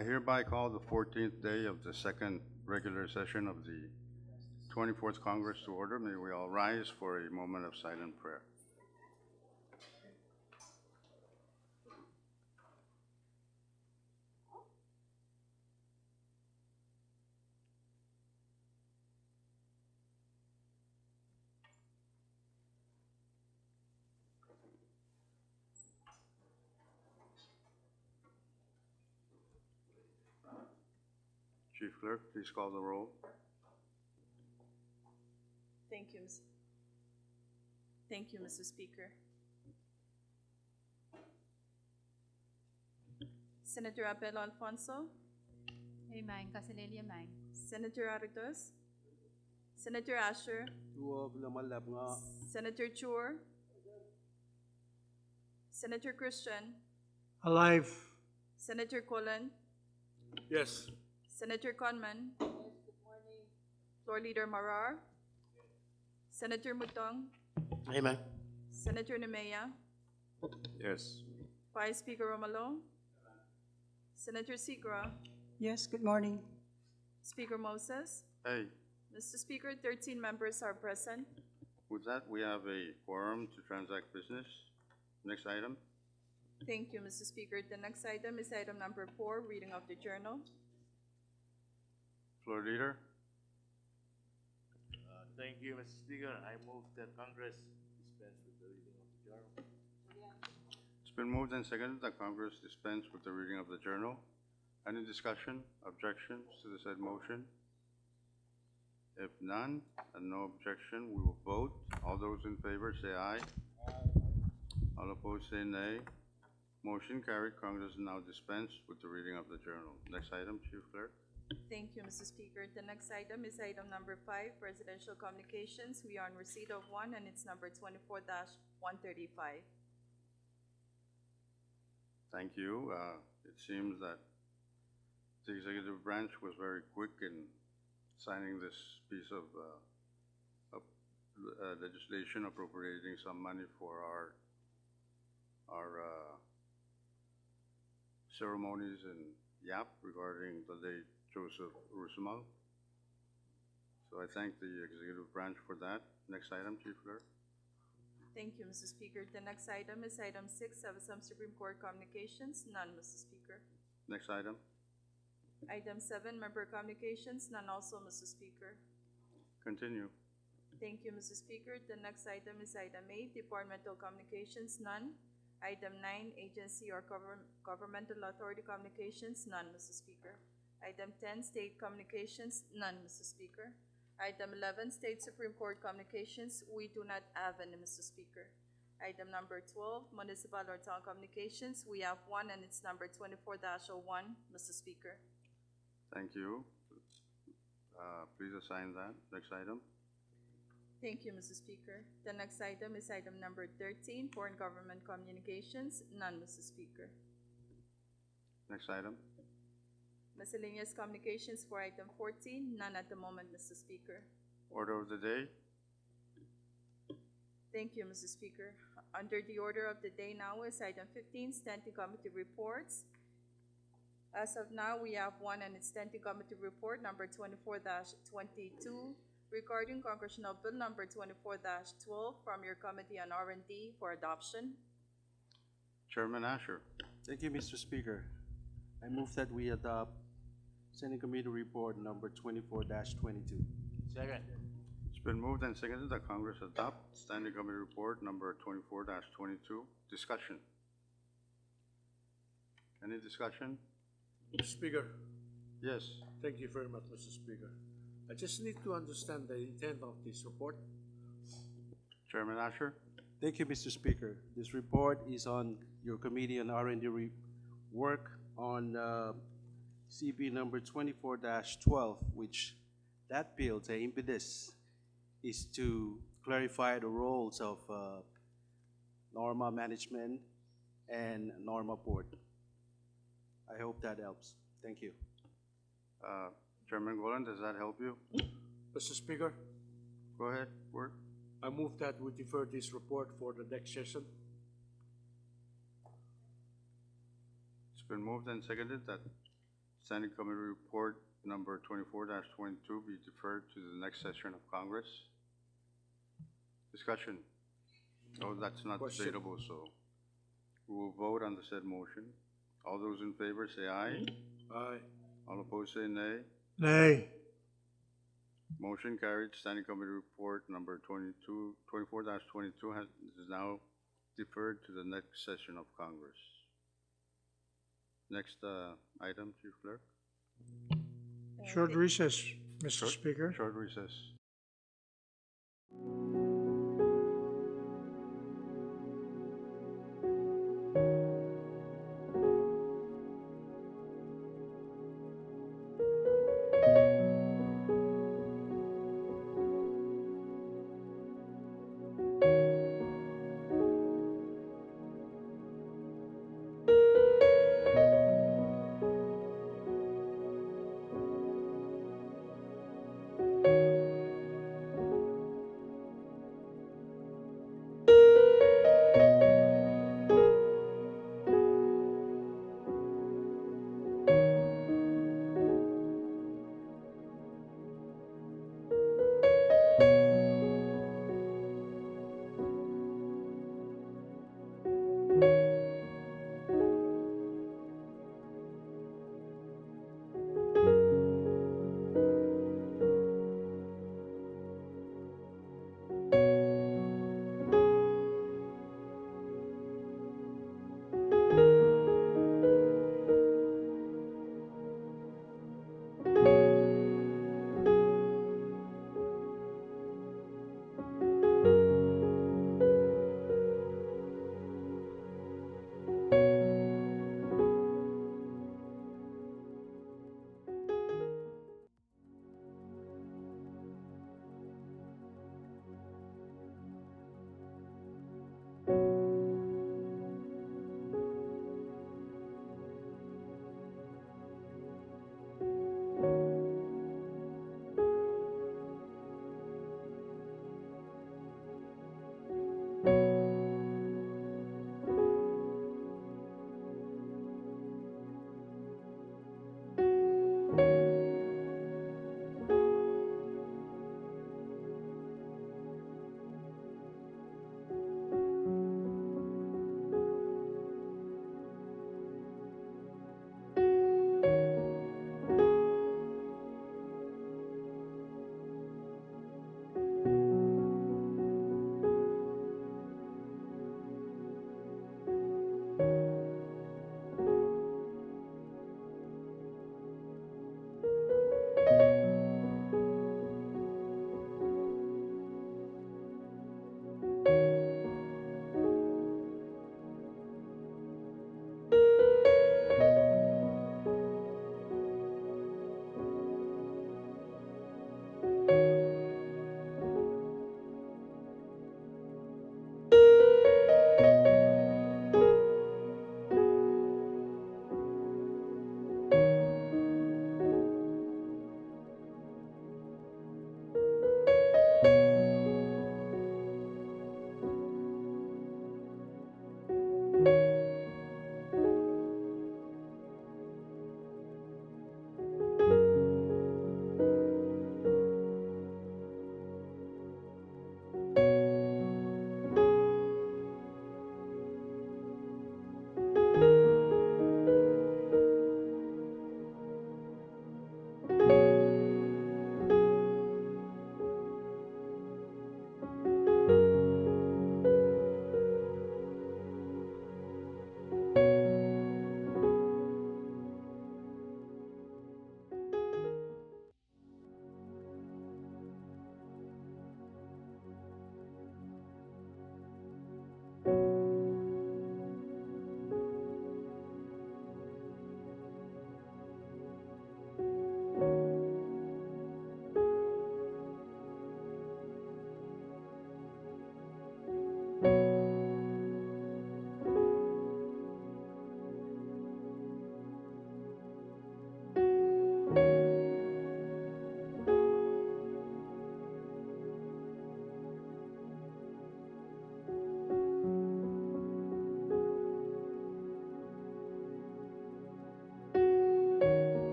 I hereby call the 14th day of the second regular session of the 24th Congress to order. May we all rise for a moment of silent prayer. Chief Clerk, please call the roll. Thank you, Mr. Speaker. Senator Abel Alfonso, Amen. Kasilelia man. Senator Aritos, Senator Asher, Senator Chur, Senator Christian, Alive. Senator Cullen, Yes. Senator Conman, Floor Leader Marar, Senator Mutong, Amen. Senator Nemea, Yes. Vice Speaker Romalo, Senator Segra, Yes, good morning. Speaker Moses. Hey, Mr. Speaker, 13 members are present. with that, we have a quorum to transact business. Next item. Thank you, Mr. Speaker. The next item is item number 4, reading of the journal. Floor Leader. Thank you, Mr. Speaker. I move that Congress dispense with the reading of the journal. It's been moved and seconded that Congress dispense with the reading of the journal. Any discussion, objections to the said motion? If none, and no objection, we will vote. All those in favor say aye. All opposed say nay. Motion carried. Congress now dispense with the reading of the journal. Next item, Chief Clerk. Thank you, Mr. Speaker. The next item is item number 5, presidential communications. We are on receipt of one, and it's number 24-135. Thank you. It seems that the executive branch was very quick in signing this piece of legislation appropriating some money for our ceremonies in Yap regarding the late Joseph Rusumal. So I thank the executive branch for that. Next item, Chief Clerk. Thank you, Mr. Speaker. The next item is item 6, CFSM Supreme Court communications. None, Mr. Speaker. Next item. Item 7, member communications. None also, Mr. Speaker. Continue. Thank you, Mr. Speaker. The next item is item 8, departmental communications. None. Item 9, agency or governmental authority communications. None, Mr. Speaker. Item 10, state communications. None, Mr. Speaker. Item 11, State Supreme Court communications. We do not have any, Mr. Speaker. Item number 12, municipal or town communications. We have one, and it's number 24-01, Mr. Speaker. Thank you. Please assign that. Next item. Thank you, Mr. Speaker. The next item is item number 13, foreign government communications. None, Mr. Speaker. Next item. Miscellaneous communications for item 14. None at the moment, Mr. Speaker. Order of the day. Thank you, Mr. Speaker. Under the order of the day now is item 15, standing committee reports. As of now, we have one, and it's standing committee report number 24-22 regarding Congressional Bill number 24-12 from your Committee on R&D for adoption. Chairman Asher. Thank you, Mr. Speaker. I move that we adopt Senate Committee Report number 24-22. Second. It's been moved and seconded that Congress adopt Standing Committee Report number 24-22. Discussion. Any discussion? Mr. Speaker, Yes. thank you very much, Mr. Speaker. I just need to understand the intent of this report. Chairman Asher. Thank you, Mr. Speaker. This report is on your Committee on R&D work on CB number 24-12, which that bill, the impetus, is to clarify the roles of NORMA management and NORMA board. I hope that helps. Thank you. Chairman Golan, does that help you? Mr. Speaker, Go ahead, work. I move that we defer this report for the next session. It's been moved and seconded that Standing Committee Report number 24-22 be deferred to the next session of Congress. Discussion. Oh, that's not Question. debatable, so we will vote on the said motion. All those in favor say aye. Aye. All opposed say nay. Nay. Motion carried. Standing Committee Report number 24-22 is now deferred to the next session of Congress. Next item, Chief Clerk. Short recess, Mr. Short- Speaker. Short recess.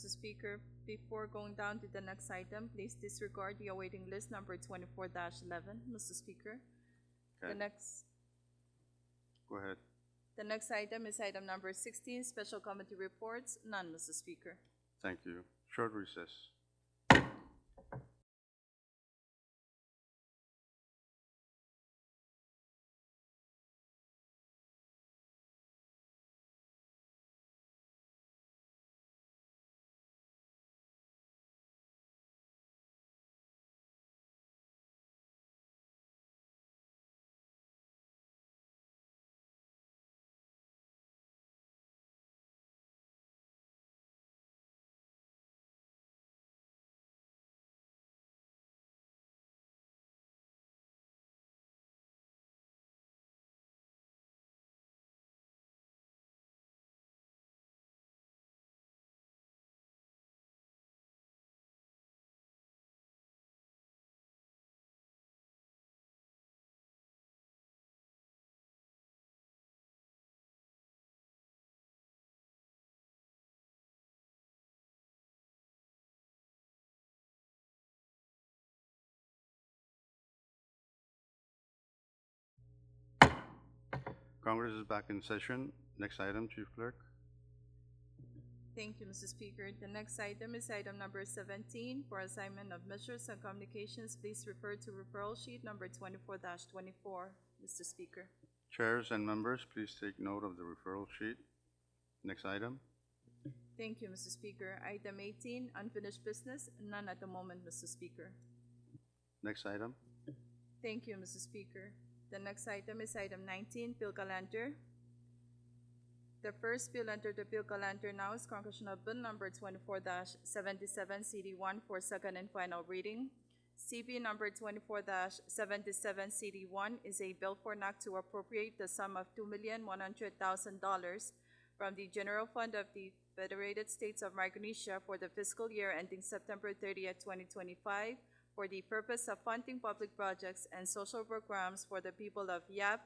Mr. Speaker. Before going down to the next item, please disregard the awaiting list number 24-11, Mr. Speaker. The Okay, next, go ahead. the next item is item number 16, special committee reports. None, Mr. Speaker. Thank you. Short recess. Congress is back in session. Next item, Chief Clerk. Thank you, Mr. Speaker. The next item is item number 17. For assignment of measures and communications, please refer to referral sheet number 24-24, Mr. Speaker. Chairs and members, please take note of the referral sheet. Next item. Thank you, Mr. Speaker. Item 18, unfinished business. None at the moment, Mr. Speaker. Next item. Thank you, Mr. Speaker. The next item is item 19, bill calendar. The first bill under the bill calendar now is Congressional Bill number 24-77 CD1 for second and final reading. CB number 24-77 CD1 is a bill for an act to appropriate the sum of $2,100,000 from the general fund of the Federated States of Micronesia for the fiscal year ending September 30th, 2025, for the purpose of funding public projects and social programs for the people of Yap,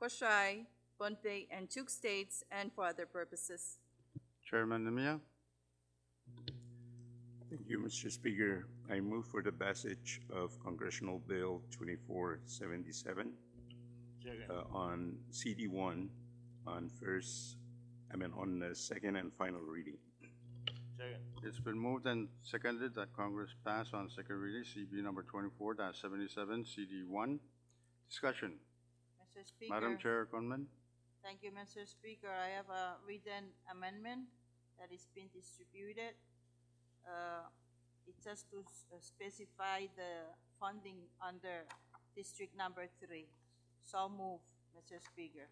Koshai, Bonte, and Chuk states, and for other purposes. Chairman Nemia. Thank you, Mr. Speaker. I move for the passage of Congressional Bill 2477 Second. on CD1 on on the second and final reading. Second. It's been moved and seconded that Congress pass on second reading CB number 24-77 CD1. Discussion. Mr. Speaker. Madam Chair Conman. Thank you, Mr. Speaker. I have a written amendment that is being distributed. It has to specify the funding under District Number 3. So move, Mr. Speaker.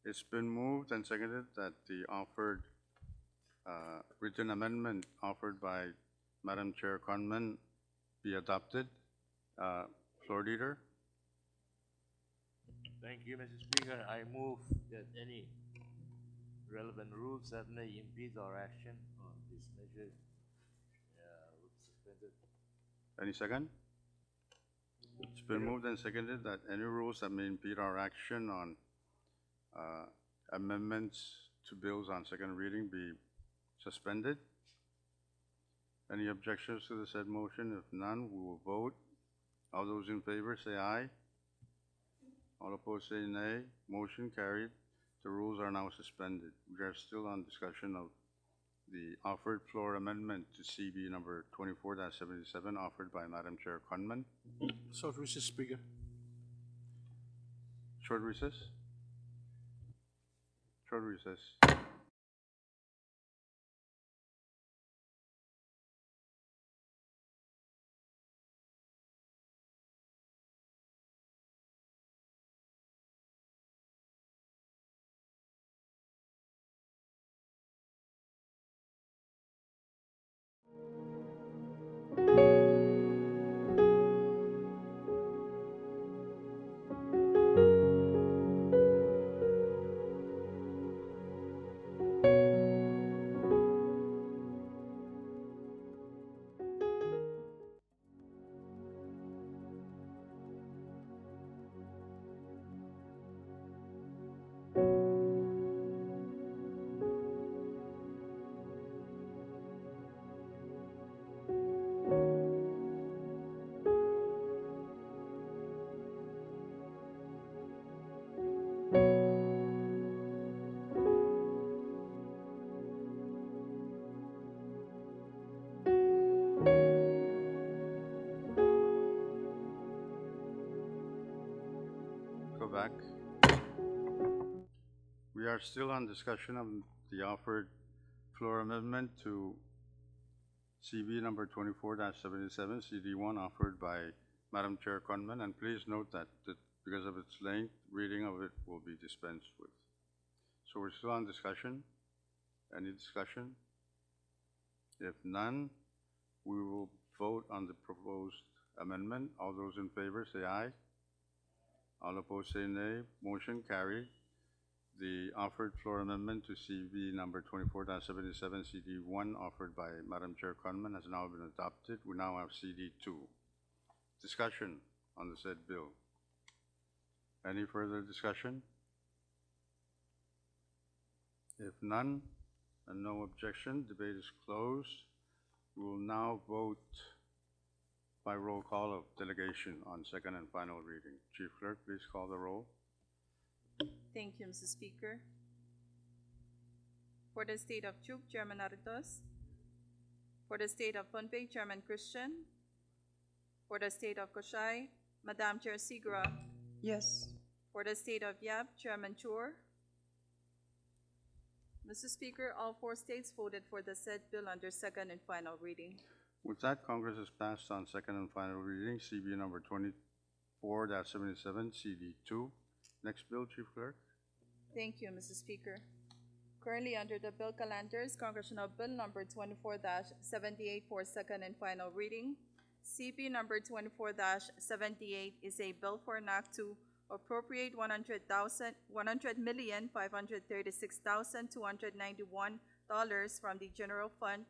It's been moved and seconded that the offered written amendment offered by Madam Chair Conman be adopted. Floor Leader. Thank you, Mr. Speaker. I move that any relevant rules that may impede our action on this measure will be suspended. Any second? It's been moved and seconded that any rules that may impede our action on amendments to bills on second reading be suspended. Any objections to the said motion? If none, we will vote. All those in favor say aye. All opposed say nay. Motion carried. The rules are now suspended. We are still on discussion of the offered floor amendment to CB number 24-77 offered by Madam Chair Conman. So, Mr. Speaker. Short recess? Short recess. are still on discussion of the offered floor amendment to CB number 24-77, CD1, offered by Madam Chair Conman, and please note that because of its length, reading of it will be dispensed with. So we're still on discussion. Any discussion? If none, we will vote on the proposed amendment. All those in favor say aye. All opposed say nay. Motion carried. The offered floor amendment to CB number 24-77, CD1, offered by Madam Chair Conman, has now been adopted. We now have CD2. Discussion on the said bill. Any further discussion? If none, and no objection, debate is closed. We will now vote by roll call of delegation on second and final reading. Chief Clerk, please call the roll. Thank you, Mr. Speaker. For the State of Chub, Chairman Aritos. For the State of Pohnpei, Chairman Christian. For the State of Koshai, Madam Chair Sigura. Yes. For the State of Yap, Chairman Chur. Mr. Speaker, all 4 states voted for the said bill under second and final reading. With that, Congress has passed on second and final reading, CB number 24-77, CD2. Next bill, Chief Clerk. Thank you, Mr. Speaker. Currently under the bill calendars, Congressional Bill number 24-78 for second and final reading. CB number 24-78 is a bill for an act to appropriate $100,136,291 from the general fund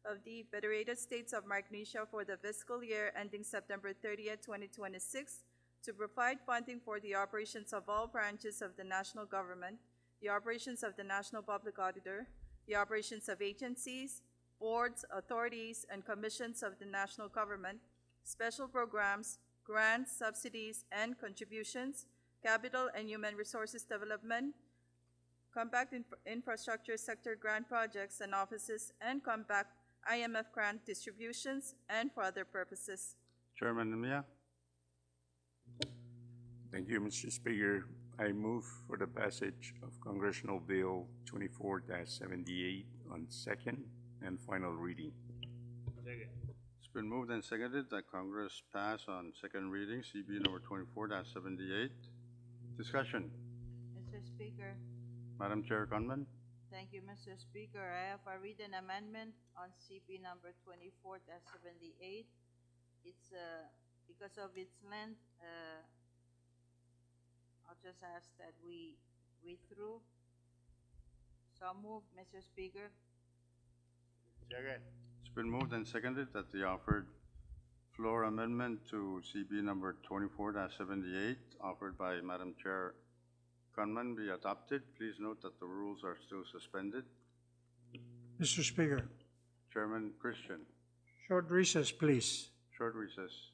of the Federated States of Micronesia for the fiscal year ending September 30th, 2026, to provide funding for the operations of all branches of the national government, the operations of the National Public Auditor, the operations of agencies, boards, authorities, and commissions of the national government, special programs, grants, subsidies, and contributions, capital and human resources development, compact infrastructure sector grant projects and offices, and compact IMF grant distributions, and for other purposes. Chairman Nemia. Thank you, Mr. Speaker. I move for the passage of Congressional Bill 24-78 on second and final reading. Second. It's been moved and seconded that Congress pass on second reading, CB number 24-78. Discussion. Mr. Speaker, Madam Chair Conman. thank you, Mr. Speaker. I have read an amendment on CP number 24-78. It's, because of its length, I'll just ask that we read through. So move, Mr. Speaker. Second. It's been moved and seconded that the offered floor amendment to CB number 24-78, offered by Madam Chair Conman, be adopted. Please note that the rules are still suspended. Mr. Speaker, Chairman Christian. short recess, please. Short recess.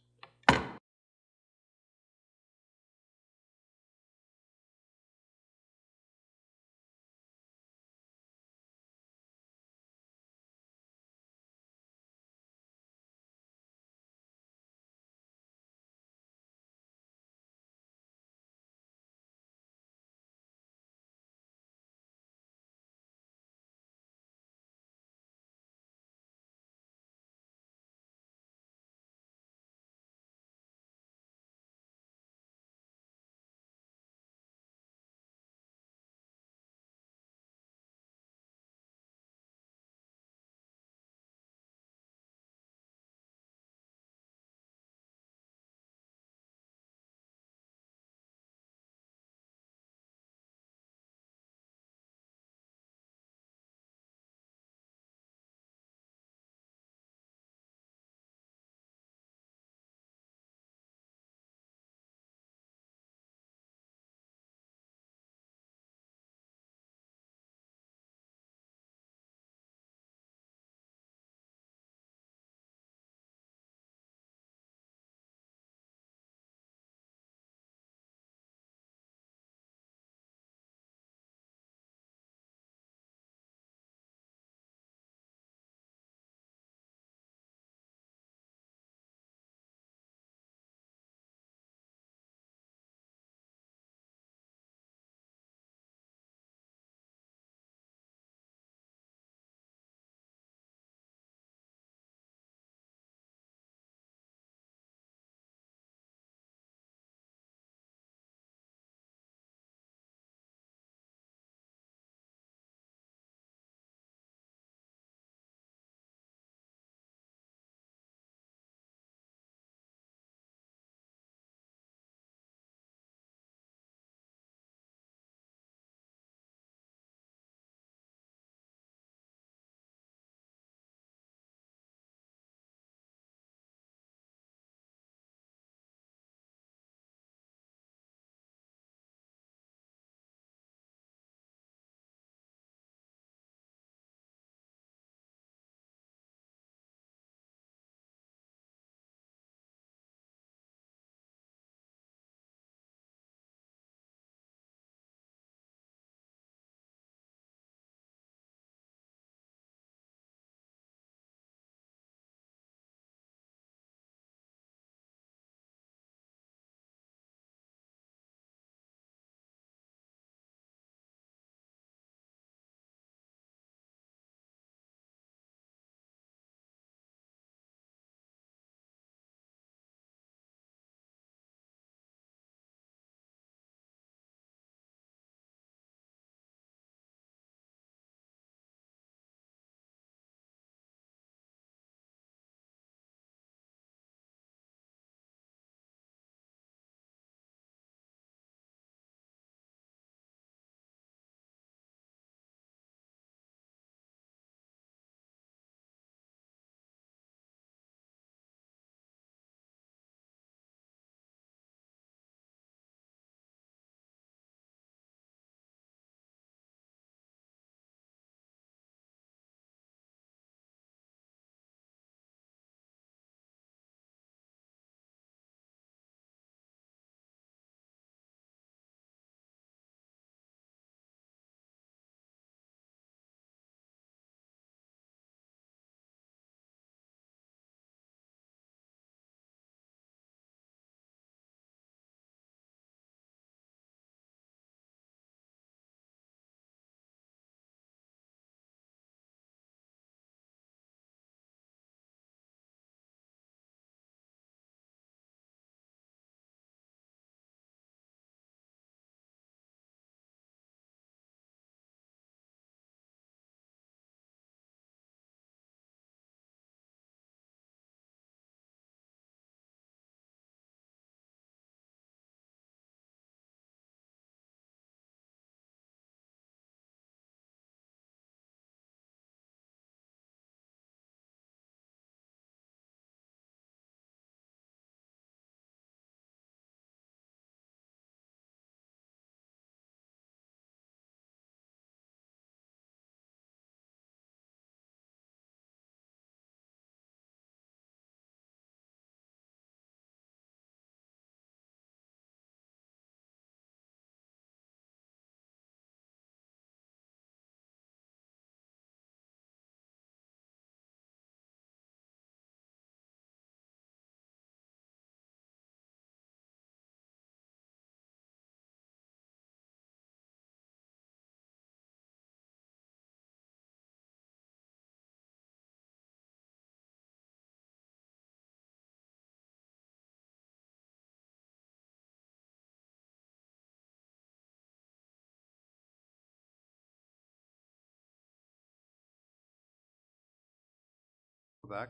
back.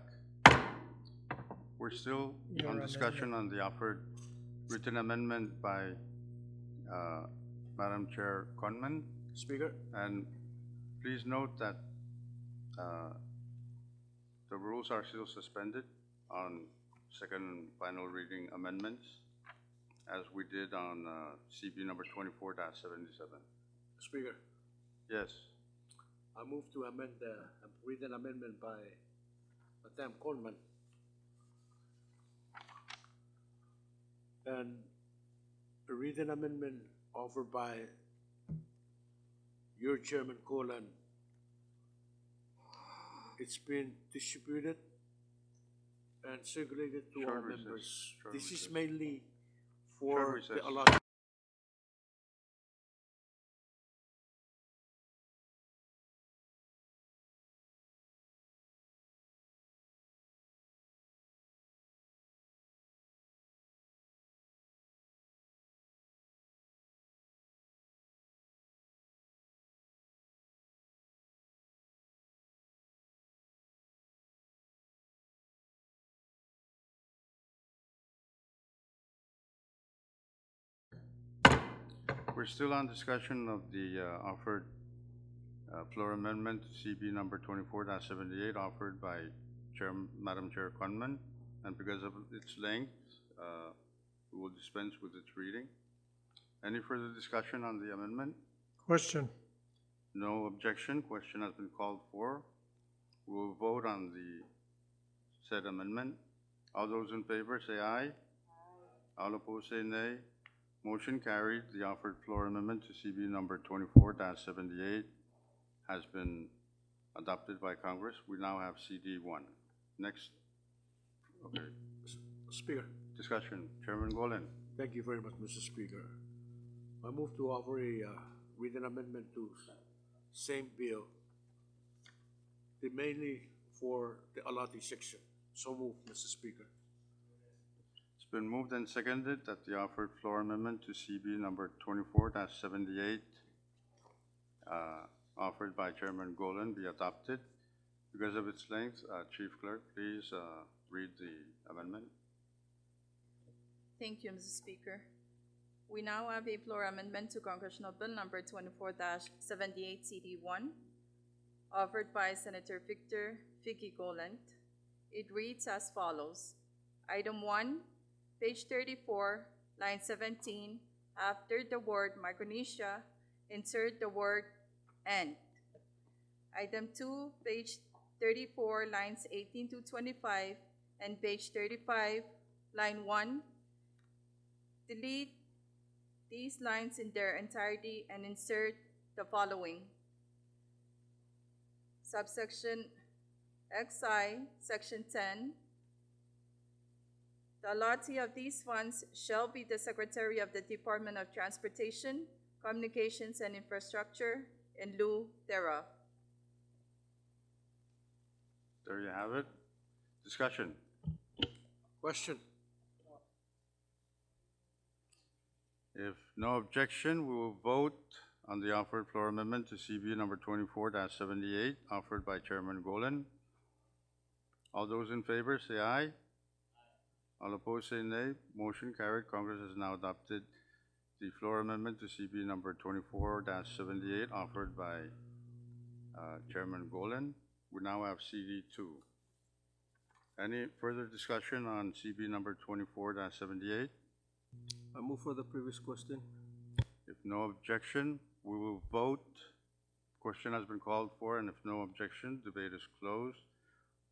We're still Your on discussion on the offered written amendment by Madam Chair Conman. Speaker, And please note that the rules are still suspended on second and final reading amendments, as we did on CB number 24-77. Speaker, Yes, I move to amend the written amendment by Madam Coleman. And a written amendment offered by your Chairman Colan. It's been distributed and circulated to Short our recess. members. Short This is recess. mainly Short for recess. the allotment. we're still on discussion of the offered floor amendment to CB number 24-78 offered by Madam Chair Conman. And because of its length, we will dispense with its reading. Any further discussion on the amendment? Question. No objection. Question has been called for. We will vote on the said amendment. All those in favor say aye. All opposed say nay. Motion carried. The offered floor amendment to CB number 24-78 has been adopted by Congress. We now have CD 1. Next. Okay. Speaker, Discussion. Chairman Golan. thank you very much, Mr. Speaker. I move to offer a written amendment to same bill, mainly for the allotted section. So move, Mr. Speaker. It's been moved and seconded that the offered floor amendment to CB number 24-78 offered by Chairman Golan be adopted. Because of its length, Chief Clerk, please read the amendment. Thank you, Mr. Speaker. We now have a floor amendment to Congressional Bill number 24-78 CD1, offered by Senator Victor Vicky Golant. It reads as follows. Item 1, page 34, line 17, after the word Micronesia, insert the word "and." Item 2, page 34, lines 18 to 25, and page 35, line 1, delete these lines in their entirety and insert the following. Subsection XI, Section 10. The allottee of these funds shall be the Secretary of the Department of Transportation, Communications, and Infrastructure in lieu thereof. There you have it. Discussion. Question. If no objection, we will vote on the offered floor amendment to CB number 24-78 offered by Chairman Golan. All those in favor say aye. All opposed say nay. Motion carried. Congress has now adopted the floor amendment to CB number 24-78 offered by Chairman Golan. We now have CD 2. Any further discussion on CB number 24-78? I move for the previous question. If no objection, we will vote. Question has been called for, and if no objection, debate is closed.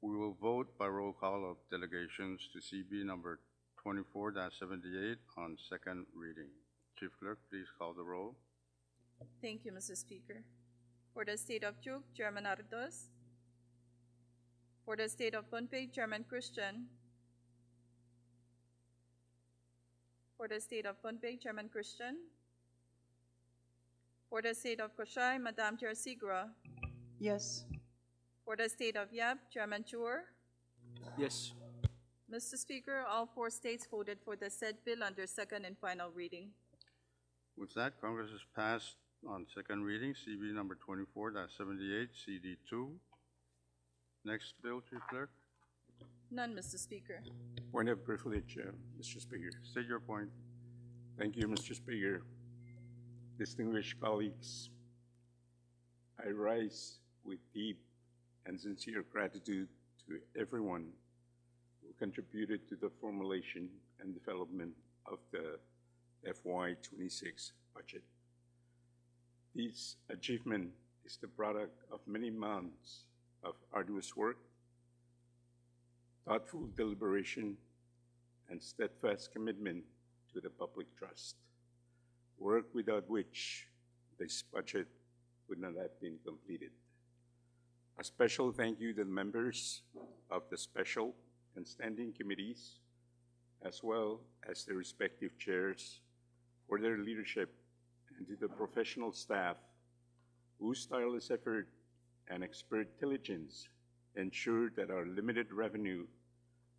We will vote by roll call of delegations to CB number 24-78 on second reading. Chief Clerk, please call the roll. Thank you, Mr. Speaker. For the State of Duke, Chairman Ardos. For the State of Pohnpei, Chairman Christian. For the State of Pohnpei, Chairman Christian. For the State of Koshai, Madam Chair Sigra. Yes. For the State of Yap, Chairman Chur. Yes. Mr. Speaker, all 4 states voted for the said bill under second and final reading. With that, Congress has passed on second reading CB number 24-78, CD 2. Next bill, Chief Clerk. None, Mr. Speaker. Point of privilege, Mr. Speaker. State your point. Thank you, Mr. Speaker. Distinguished colleagues, I rise with deep and sincere gratitude to everyone who contributed to the formulation and development of the FY26 budget. This achievement is the product of many months of arduous work, thoughtful deliberation, and steadfast commitment to the public trust, work without which this budget would not have been completed. A special thank you to the members of the special and standing committees, as well as their respective chairs, for their leadership, and to the professional staff whose tireless effort and expert diligence ensured that our limited revenue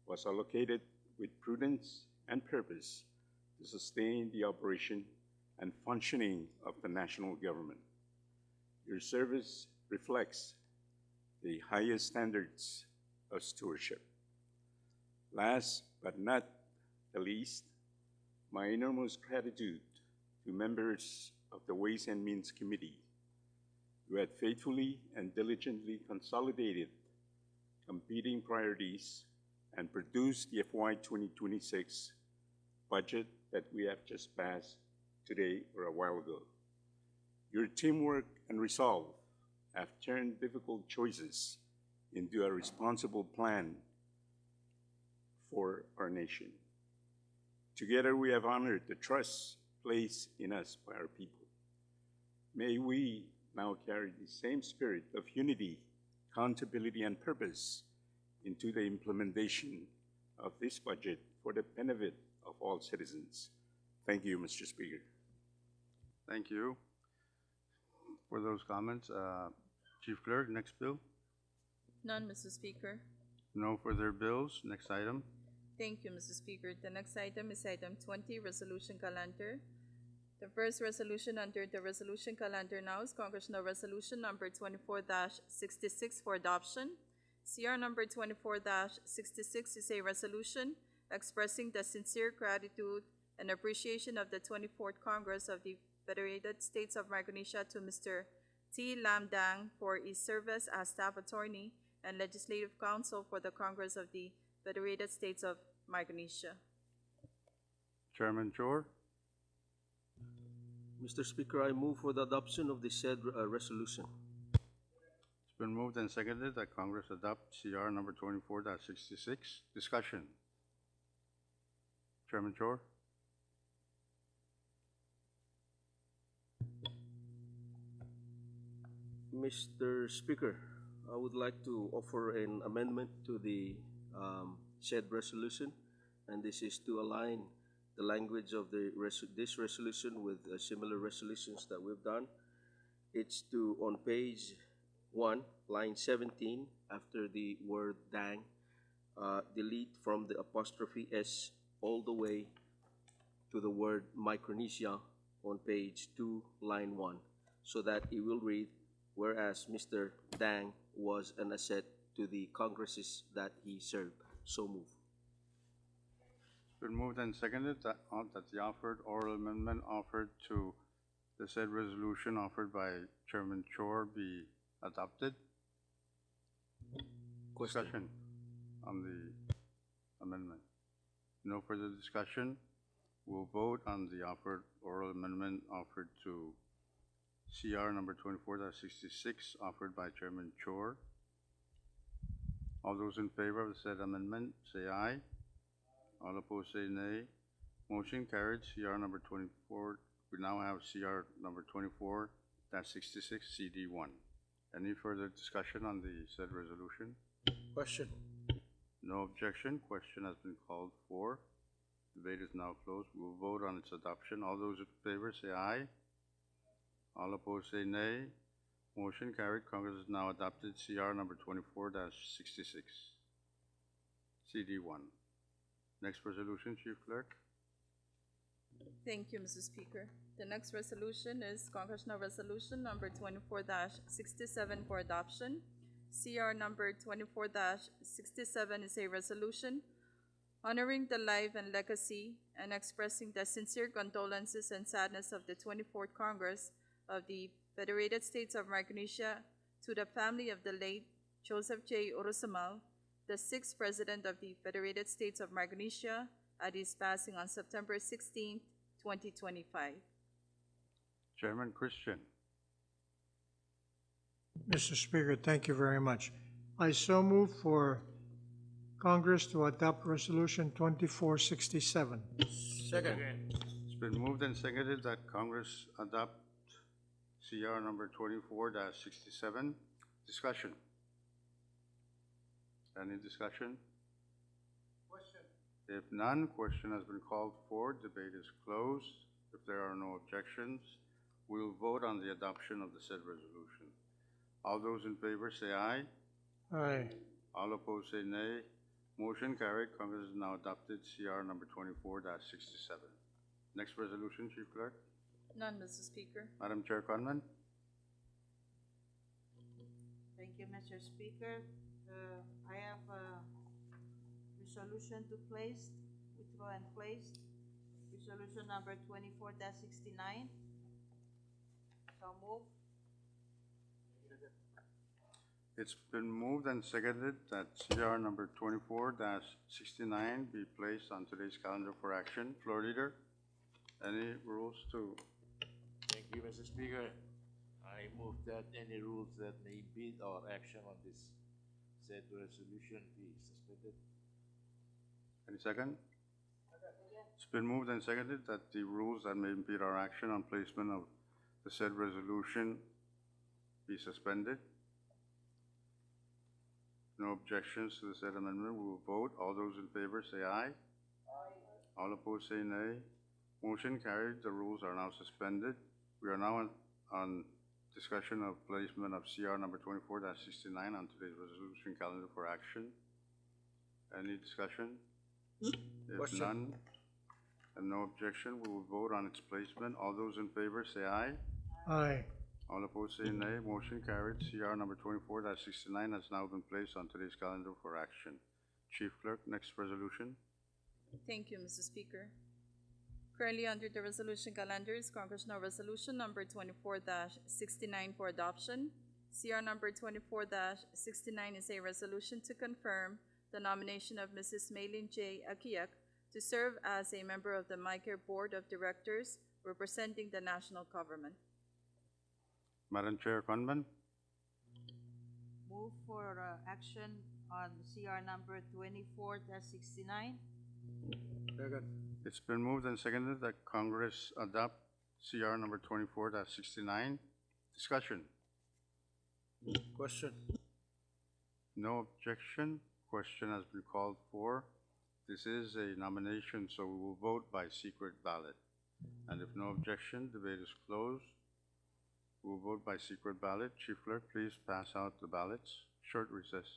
was allocated with prudence and purpose to sustain the operation and functioning of the national government. Your service reflects the highest standards of stewardship. Last but not the least, my enormous gratitude to members of the Ways and Means Committee who had faithfully and diligently consolidated competing priorities and produced the FY 2026 budget that we have just passed today or a while ago. Your teamwork and resolve have turned difficult choices into a responsible plan for our nation. Together we have honored the trust placed in us by our people. May we now carry the same spirit of unity, accountability, and purpose into the implementation of this budget for the benefit of all citizens. Thank you, Mr. Speaker. Thank you for those comments. Chief Clerk, next bill. None, Mr. Speaker. No further bills. Next item. Thank you, Mr. Speaker. The next item is item 20, Resolution Calendar. The first resolution under the resolution calendar now is Congressional Resolution number 24-66 for adoption. CR number 24-66 is a resolution expressing the sincere gratitude and appreciation of the 24th Congress of the Federated States of Micronesia to Mr. T. Lam Dang for his service as staff attorney and legislative counsel for the Congress of the Federated States of Micronesia. Chairman Chor. Mr. Speaker, I move for the adoption of the said resolution. It's been moved and seconded that Congress adopt CR number 24-66. Discussion. Chairman Chor. Mr. Speaker, I would like to offer an amendment to the said resolution, and this is to align the language of this resolution with similar resolutions that we've done. It's to, on page 1, line 17, after the word dang, delete from the apostrophe S all the way to the word Micronesia on page 2, line 1, so that it will read, whereas Mr. Dang was an asset to the Congresses that he served. So move. It's been moved and seconded that the offered oral amendment offered to the said resolution offered by Chairman Chor be adopted. Discussion on the amendment. No further discussion. We'll vote on the offered oral amendment offered to CR number 24-66 offered by Chairman Chor. All those in favor of the said amendment say aye. All opposed say nay. Motion carried. CR number 24. We now have CR number 24-66 CD1. Any further discussion on the said resolution? Question. No objection. Question has been called for. Debate is now closed. We'll vote on its adoption. All those in favor say aye. All opposed say nay. Motion carried. Congress has now adopted CR number 24-66 CD1. Next resolution, Chief Clerk. Thank you, Mr. Speaker. The next resolution is Congressional Resolution number 24-67 for adoption. CR number 24-67 is a resolution honoring the life and legacy and expressing the sincere condolences and sadness of the 24th Congress of the Federated States of Micronesia to the family of the late Joseph J. Orosamal, the 6th President of the Federated States of Micronesia, at his passing on September 16, 2025. Chairman Christian. Mr. Speaker, thank you very much. I so move for Congress to adopt Resolution 2467. Second. It's been moved and seconded that Congress adopt CR number 24-67. Discussion. Any discussion? If none, question has been called for. Debate is closed. If there are no objections, we will vote on the adoption of the said resolution. All those in favor say aye. Aye. All opposed say nay. Motion carried. Congress has now adopted CR number 24-67. Next resolution, Chief Clerk. None, Mr. Speaker. Madam Chair Conman. Thank you, Mr. Speaker. I have a resolution to place, withdraw and place. Resolution number 24-69. So move. It's been moved and seconded that CR number 24-69 be placed on today's calendar for action. Floor Leader, any rules to? Thank you, Mr. Speaker. I move that any rules that may impede our action on this said resolution be suspended. Any second? It's been moved and seconded that the rules that may impede our action on placement of the said resolution be suspended. No objections to the said amendment. We will vote. All those in favor say aye. Aye. All opposed say nay. Motion carried. The rules are now suspended. We are now on discussion of placement of CR number 24-69 on today's resolution calendar for action. Any discussion? If Question. none, and no objection, we will vote on its placement. All those in favor say aye. Aye. All opposed say nay. Motion carried. CR number 24-69 has now been placed on today's calendar for action. Chief Clerk, next resolution. Thank you, Mr. Speaker. Currently under the resolution calendar is Congressional Resolution number 24-69 for adoption. CR number 24-69 is a resolution to confirm the nomination of Mrs. Maylin J. Akiak to serve as a member of the MICARE Board of Directors representing the national government. Madam Chair Conman. Move for action on CR number 24-69. Second. It's been moved and seconded that Congress adopt CR number 24-69. Discussion. Question. No objection. Question has been called for. This is a nomination, so we will vote by secret ballot. And if no objection, debate is closed. We will vote by secret ballot. Chief Clerk, please pass out the ballots. Short recess.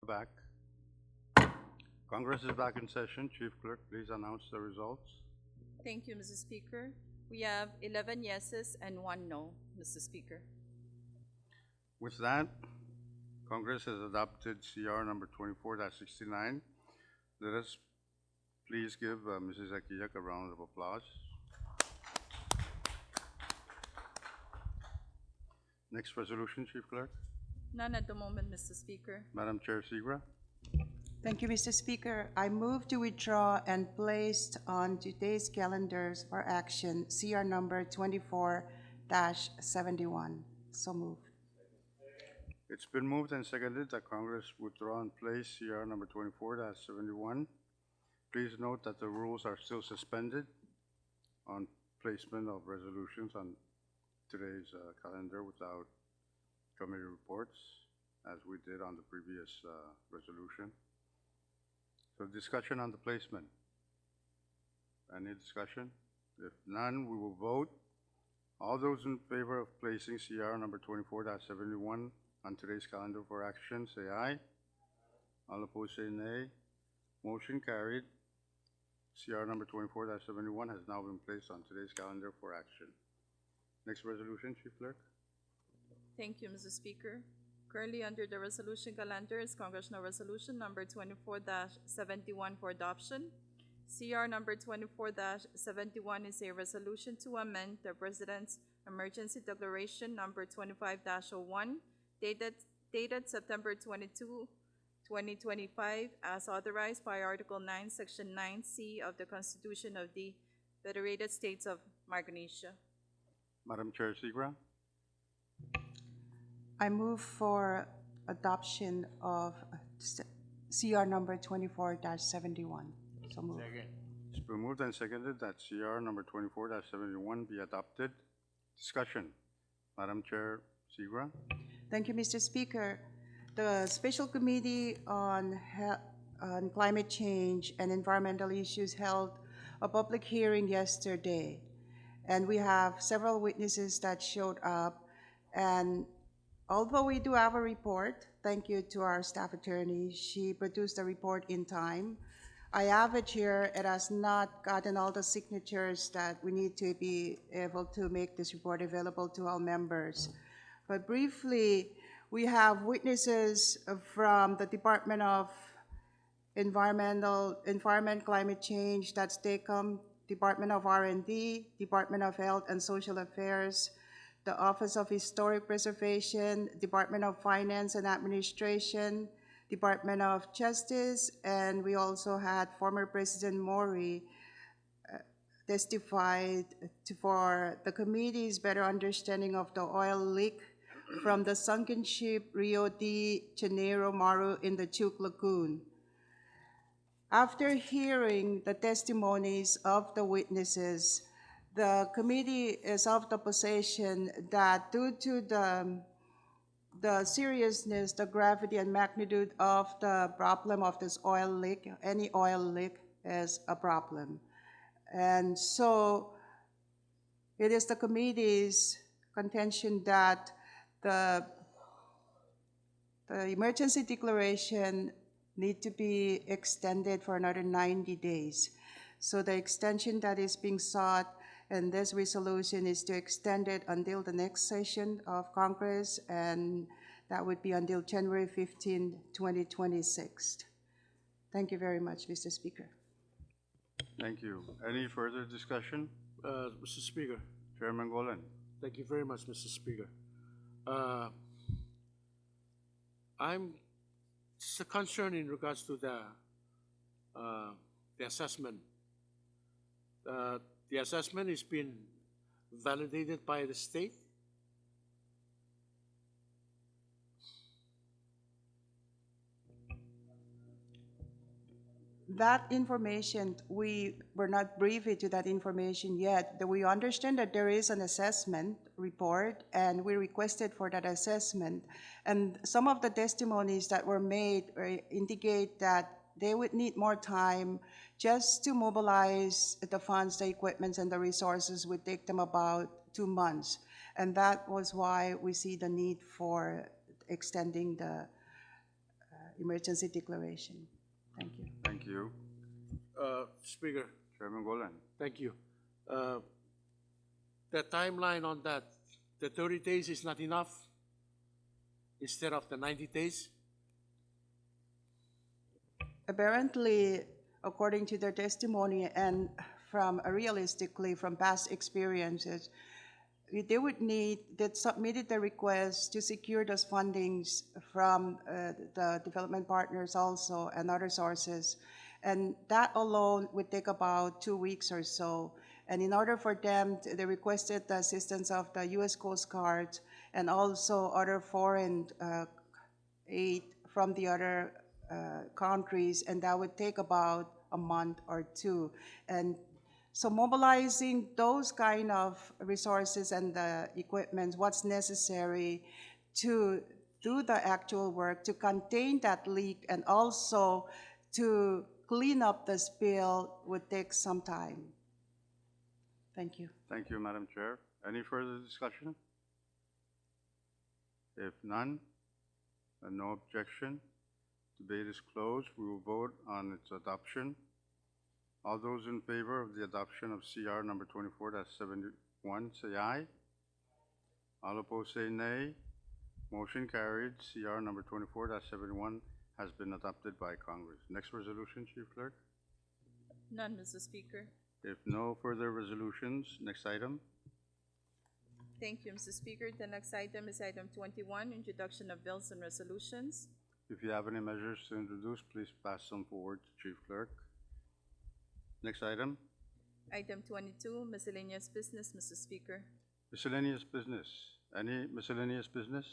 Back. Congress is back in session. Chief Clerk, please announce the results. Thank you, Mr. Speaker. We have 11 yeses and 1 no, Mr. Speaker. With that, Congress has adopted CR number 24-69. Let us please give Mrs. Akiyak a round of applause. Next resolution, Chief Clerk. None at the moment, Mr. Speaker. Madam Chair Sigra. Thank you, Mr. Speaker. I move to withdraw and placed on today's calendars for action CR number 24-71. So moved. It's been moved and seconded that Congress withdraw and place CR number 24-71. Please note that the rules are still suspended on placement of resolutions on today's calendar without committee reports, as we did on the previous resolution. So discussion on the placement. Any discussion? If none, we will vote. All those in favor of placing CR number 24-71 on today's calendar for action, say aye. All opposed, say nay. Motion carried. CR number 24-71 has now been placed on today's calendar for action. Next resolution, Chief Clerk. Thank you, Mr. Speaker. Currently under the resolution calendar is Congressional Resolution number 24-71 for adoption. CR number 24-71 is a resolution to amend the President's Emergency Declaration number 25-01 dated September 22, 2025, as authorized by Article 9, Section 9C of the Constitution of the Federated States of Micronesia. Madam Chair Sigra. I move for adoption of CR number 24-71. So moved. Second. It's been moved and seconded that CR number 24-71 be adopted. Discussion. Madam Chair Sigra. Thank you, Mr. Speaker. The Special Committee on Climate Change and Environmental Issues held a public hearing yesterday, and we have several witnesses that showed up. And although we do have a report, thank you to our staff attorney, she produced the report in time. I have it here. It has not gotten all the signatures that we need to be able to make this report available to all members. But briefly, we have witnesses from the Department of Environment, Climate Change, that's DECOM, Department of R&D, Department of Health and Social Affairs, the Office of Historic Preservation, Department of Finance and Administration, Department of Justice, and we also had former President Mori testified for the committee's better understanding of the oil leak from the sunken ship Rio de Janeiro Maru in the Chuk Lagoon. After hearing the testimonies of the witnesses, the committee is of the position that due to the seriousness, the gravity and magnitude of the problem of this oil leak, any oil leak is a problem. And so it is the committee's contention that the emergency declaration need to be extended for another 90 days. So the extension that is being sought in this resolution is to extend it until the next session of Congress, and that would be until January 15, 2026. Thank you very much, Mr. Speaker. Thank you. Any further discussion? Mr. Speaker, Chairman Golan. thank you very much, Mr. Speaker. I'm just concerned in regards to the assessment. The assessment is being validated by the state. That information, we were not privy to that information yet. We understand that there is an assessment report, and we requested for that assessment. And some of the testimonies that were made indicate that they would need more time just to mobilize the funds, the equipment, and the resources would take them about 2 months. And that was why we see the need for extending the emergency declaration. Thank you. Thank you. Speaker, Chairman Golan. thank you. The timeline on that, the 30 days is not enough instead of the 90 days? Apparently, according to their testimony and from realistically from past experiences, they submitted the request to secure those fundings from the development partners also and other sources. And that alone would take about 2 weeks or so. And in order for them, they requested the assistance of the U.S. Coast Guard and also other foreign aid from the other countries, and that would take about a month or two. And so mobilizing those kind of resources and the equipment, what's necessary to do the actual work, to contain that leak and also to clean up the spill would take some time. Thank you. Thank you, Madam Chair. Any further discussion? If none, and no objection, debate is closed. We will vote on its adoption. All those in favor of the adoption of CR number 24-71, say aye. All opposed, say nay. Motion carried. CR number 24-71 has been adopted by Congress. Next resolution, Chief Clerk. None, Mr. Speaker. If no further resolutions, next item. Thank you, Mr. Speaker. The next item is item 21, introduction of bills and resolutions. If you have any measures to introduce, please pass them forward to Chief Clerk. Next item, Item 22, miscellaneous business, Mr. Speaker. miscellaneous business. Any miscellaneous business?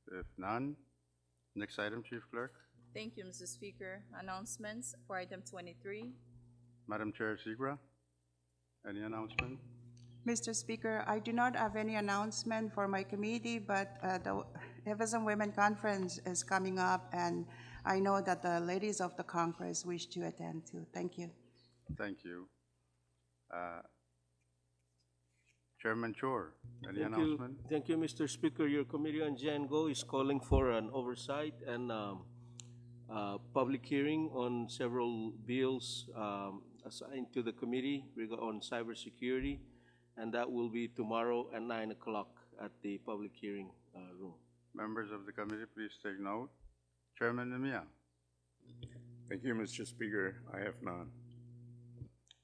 If none, next item, Chief Clerk. Thank you, Mr. Speaker. Announcements for item 23. Madam Chair Sigra, any announcement? Mr. Speaker, I do not have any announcement for my committee, but the FSM Women Conference is coming up, and I know that the ladies of the Congress wish to attend too. Thank you. Thank you. Chairman Chor, any Thank announcement? you. Thank you, Mr. Speaker. Your committee on Gen-Go is calling for an oversight and public hearing on several bills assigned to the committee on cybersecurity, and that will be tomorrow at 9 o'clock at the public hearing room. Members of the committee, please take note. Chairman Nemia. Thank you, Mr. Speaker. I have none.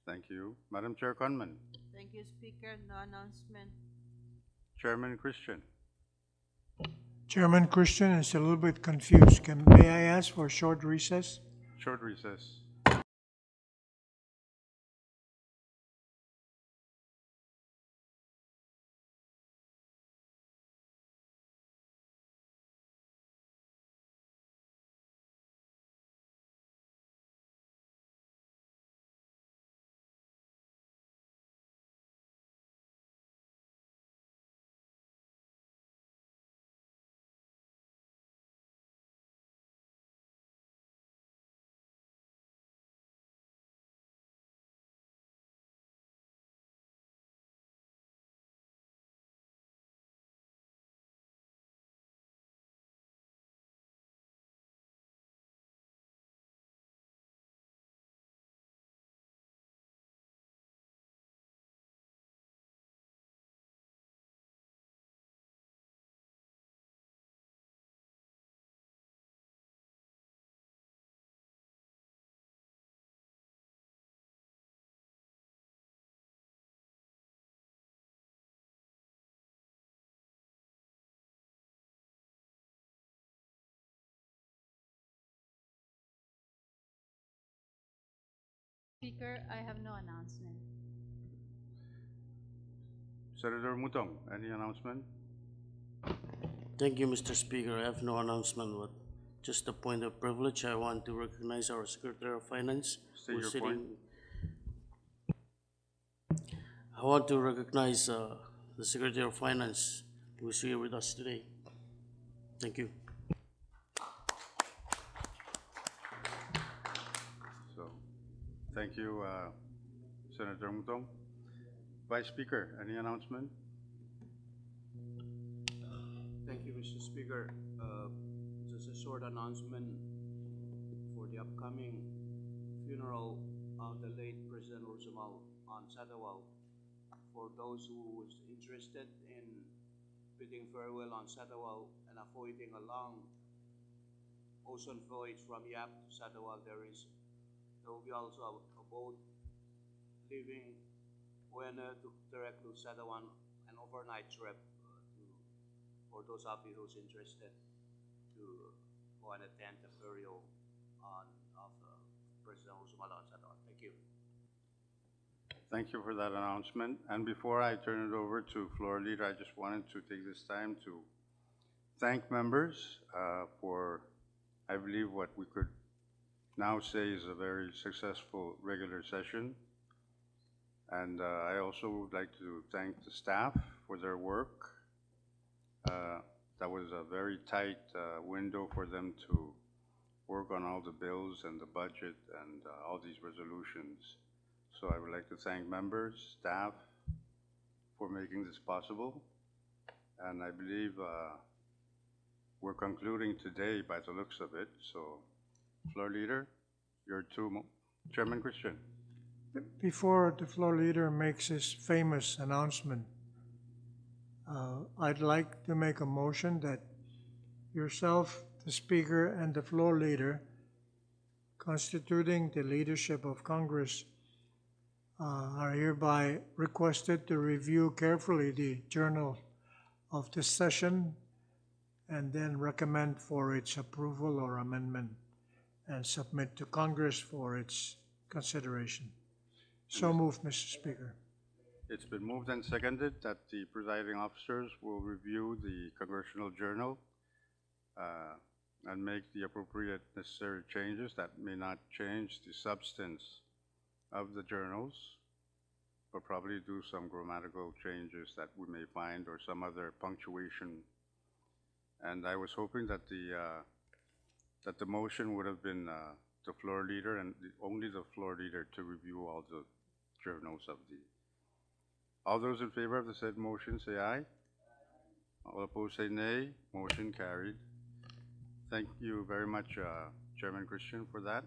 Thank you. Madam Chair Conman. Thank you, Speaker. No announcement. Chairman Christian. Chairman Christian is a little bit confused. May I ask for a short recess? Short recess. Speaker, I have no announcement. Senator Mutong, any announcement? Thank you, Mr. Speaker. I have no announcement, but just a point of privilege. I want to recognize our Secretary of Finance. State who's your point. I want to recognize the Secretary of Finance who is here with us today. Thank you. So, thank you, Senator Mutong. Vice Speaker, any announcement? Thank you, Mr. Speaker. Just a short announcement for the upcoming funeral of the late President Roosevelt on Satawal. For those who is interested in bidding farewell on Satawal and avoiding a long ocean voyage from Yap to Satawal, there will be also a boat leaving Buena to direct to Satawal, an overnight trip for those of you who's interested to go and attend the burial of President Roosevelt on Satawal. Thank you. Thank you for that announcement. And before I turn it over to floor leader, I just wanted to take this time to thank members for, I believe, what we could now say is a very successful regular session. And I also would like to thank the staff for their work. That was a very tight window for them to work on all the bills and the budget and all these resolutions. So I would like to thank members, staff, for making this possible. And I believe we're concluding today by the looks of it. So, floor leader, your Chairman Christian. Before the floor leader makes his famous announcement, I'd like to make a motion that yourself, the speaker, and the floor leader, constituting the leadership of Congress, are hereby requested to review carefully the journal of this session and then recommend for its approval or amendment and submit to Congress for its consideration. So moved, Mr. Speaker. It's been moved and seconded that the presiding officers will review the Congressional Journal and make the appropriate necessary changes that may not change the substance of the journals, but probably do some grammatical changes that we may find or some other punctuation. And I was hoping that the motion would have been the floor leader and only the floor leader to review all the journals of the. All those in favor of the said motion say aye. All opposed say nay. Motion carried. Thank you very much, Chairman Christian, for that.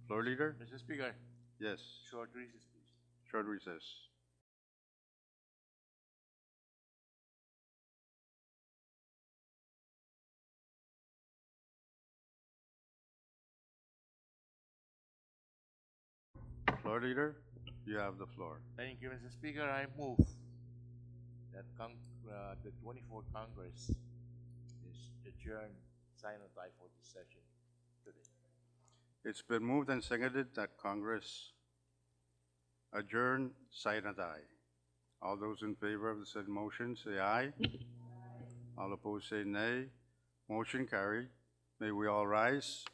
Floor leader? Mr. Speaker, Yes, short recess, please. short recess. Floor leader, you have the floor. Thank you, Mr. Speaker. I move that the 24th Congress is adjourned, sign and die for this session today. It's been moved and seconded that Congress adjourn, sign and die. All those in favor of the said motion say aye. All opposed say nay. Motion carried. May we all rise.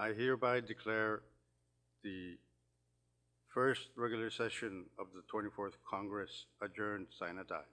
I hereby declare the first regular session of the 24th Congress adjourned, sign and die.